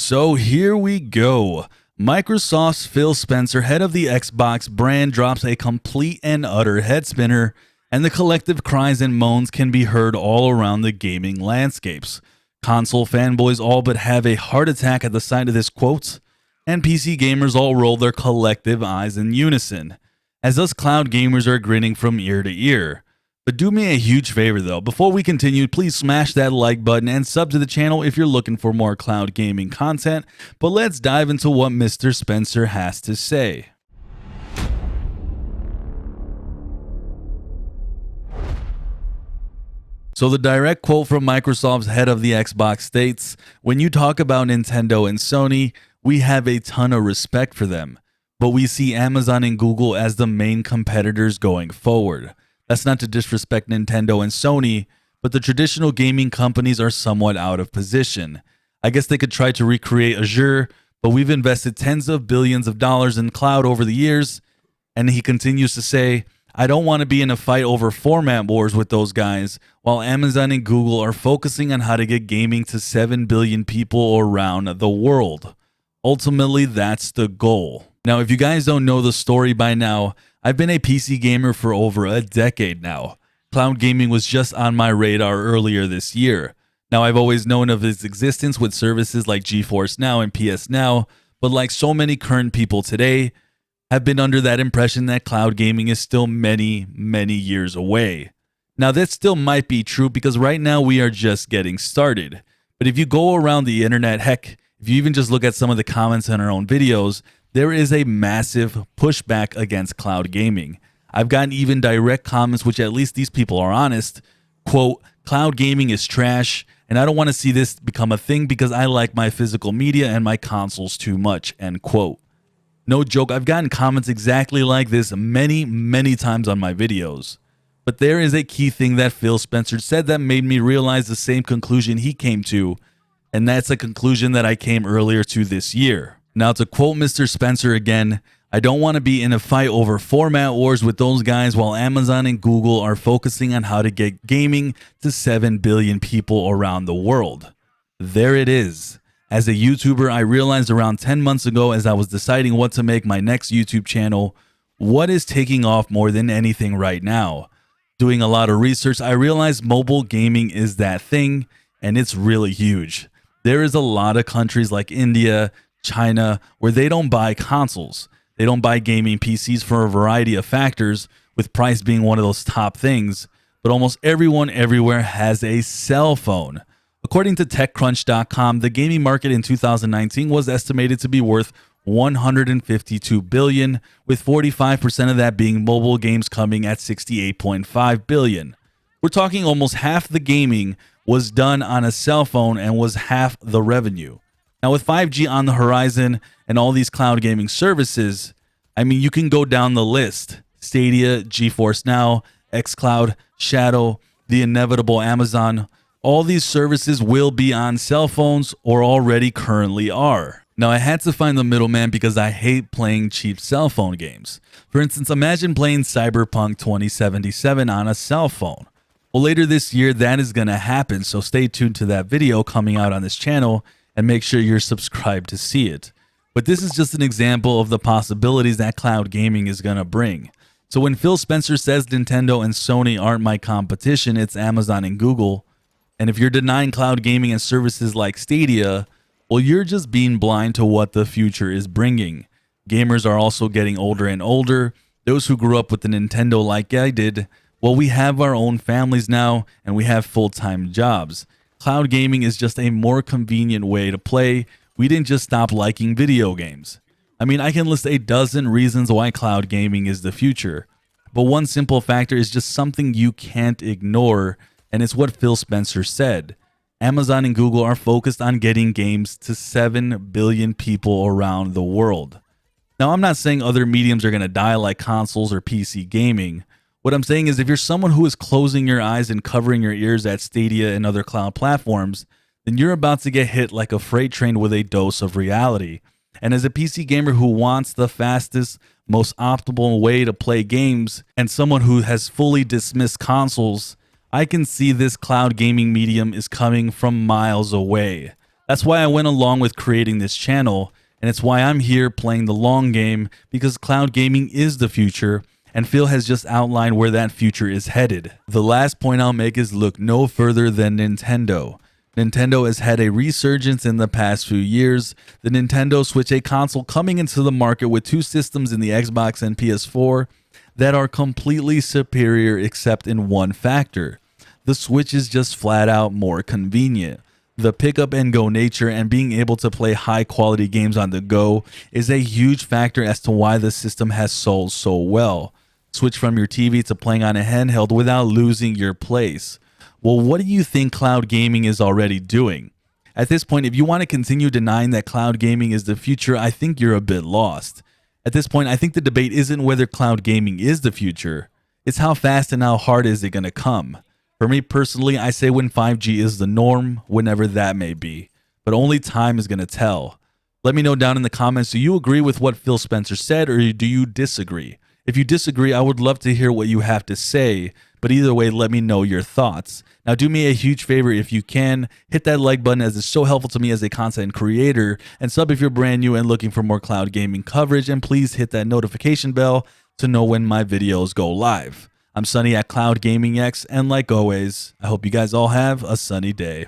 So here we go. Microsoft's Phil Spencer, head of the Xbox brand, drops a complete and utter head spinner, and the collective cries and moans can be heard all around the gaming landscapes. Console fanboys all but have a heart attack at the sight of this quote, and PC gamers all roll their collective eyes in unison, as us cloud gamers are grinning from ear to ear. But do me a huge favor though, before we continue, please smash that like button and sub to the channel if you're looking for more cloud gaming content. But let's dive into what Mr. Spencer has to say. So the direct quote from Microsoft's head of the Xbox states, "When you talk about Nintendo and Sony, we have a ton of respect for them, but we see Amazon and Google as the main competitors going forward. That's not to disrespect Nintendo and Sony, but the traditional gaming companies are somewhat out of position. I guess they could try to recreate Azure, but we've invested tens of billions of dollars in cloud over the years." And he continues to say, "I don't want to be in a fight over format wars with those guys, while Amazon and Google are focusing on how to get gaming to 7 billion people around the world. Ultimately, that's the goal." Now, if you guys don't know the story by now, I've been a PC gamer for over a decade now. Cloud gaming was just on my radar earlier this year. Now, I've always known of its existence with services like GeForce Now and PS Now, but like so many current people today, have been under that impression that cloud gaming is still many, many years away. Now, that still might be true because right now we are just getting started. But if you go around the internet, heck, if you even just look at some of the comments on our own videos, there is a massive pushback against cloud gaming. I've gotten even direct comments, which at least these people are honest, quote, "Cloud gaming is trash, and I don't want to see this become a thing because I like my physical media and my consoles too much," end quote. No joke, I've gotten comments exactly like this many, many times on my videos. But there is a key thing that Phil Spencer said that made me realize the same conclusion he came to, and that's a conclusion that I came earlier to this year. Now, to quote Mr. Spencer again, "I don't want to be in a fight over format wars with those guys while Amazon and Google are focusing on how to get gaming to 7 billion people around the world." There it is. As a YouTuber, I realized around 10 months ago as I was deciding what to make my next YouTube channel, what is taking off more than anything right now. Doing a lot of research, I realized mobile gaming is that thing, and it's really huge. There is a lot of countries like India, China, where they don't buy consoles. They don't buy gaming PCs for a variety of factors, with price being one of those top things, but almost everyone everywhere has a cell phone. According to TechCrunch.com, the gaming market in 2019 was estimated to be worth $152 billion, with 45% of that being mobile games coming at $68.5 billion. We're talking almost half the gaming was done on a cell phone and was half the revenue. Now, with 5G on the horizon and all these cloud gaming services, I mean, you can go down the list. Stadia, GeForce Now, xCloud, Shadow, the inevitable Amazon. All these services will be on cell phones or already currently are. Now, I had to find the middleman because I hate playing cheap cell phone games. For instance, imagine playing Cyberpunk 2077 on a cell phone. Well, later this year, that is going to happen, so stay tuned to that video coming out on this channel and make sure you're subscribed to see it. But this is just an example of the possibilities that cloud gaming is going to bring. So when Phil Spencer says Nintendo and Sony aren't my competition, it's Amazon and Google. And if you're denying cloud gaming and services like Stadia, well, you're just being blind to what the future is bringing. Gamers are also getting older and older. Those who grew up with the Nintendo like I did, well, we have our own families now and we have full-time jobs. Cloud gaming is just a more convenient way to play. We didn't just stop liking video games. I mean, I can list a dozen reasons why cloud gaming is the future. But one simple factor is just something you can't ignore, and it's what Phil Spencer said. Amazon and Google are focused on getting games to 7 billion people around the world. Now, I'm not saying other mediums are going to die like consoles or PC gaming. What I'm saying is if you're someone who is closing your eyes and covering your ears at Stadia and other cloud platforms, then you're about to get hit like a freight train with a dose of reality. And as a PC gamer who wants the fastest, most optimal way to play games, and someone who has fully dismissed consoles, I can see this cloud gaming medium is coming from miles away. That's why I went along with creating this channel, and it's why I'm here playing the long game, because cloud gaming is the future, and Phil has just outlined where that future is headed. The last point I'll make is look no further than Nintendo. Nintendo has had a resurgence in the past few years. The Nintendo Switch, a console coming into the market with two systems in the Xbox and PS4 that are completely superior except in one factor. The Switch is just flat out more convenient. The pick up and go nature and being able to play high quality games on the go is a huge factor as to why the system has sold so well. Switch from your TV to playing on a handheld without losing your place. Well, what do you think cloud gaming is already doing? At this point, if you want to continue denying that cloud gaming is the future, I think you're a bit lost. At this point, I think the debate isn't whether cloud gaming is the future. It's how fast and how hard is it going to come. For me personally, I say when 5G is the norm, whenever that may be. But only time is going to tell. Let me know down in the comments, do you agree with what Phil Spencer said or do you disagree? If you disagree, I would love to hear what you have to say. But either way, let me know your thoughts. Now, do me a huge favor if you can. Hit that like button as it's so helpful to me as a content creator. And sub if you're brand new and looking for more cloud gaming coverage. And please hit that notification bell to know when my videos go live. I'm Sunny at Cloud Gaming X, and like always, I hope you guys all have a sunny day.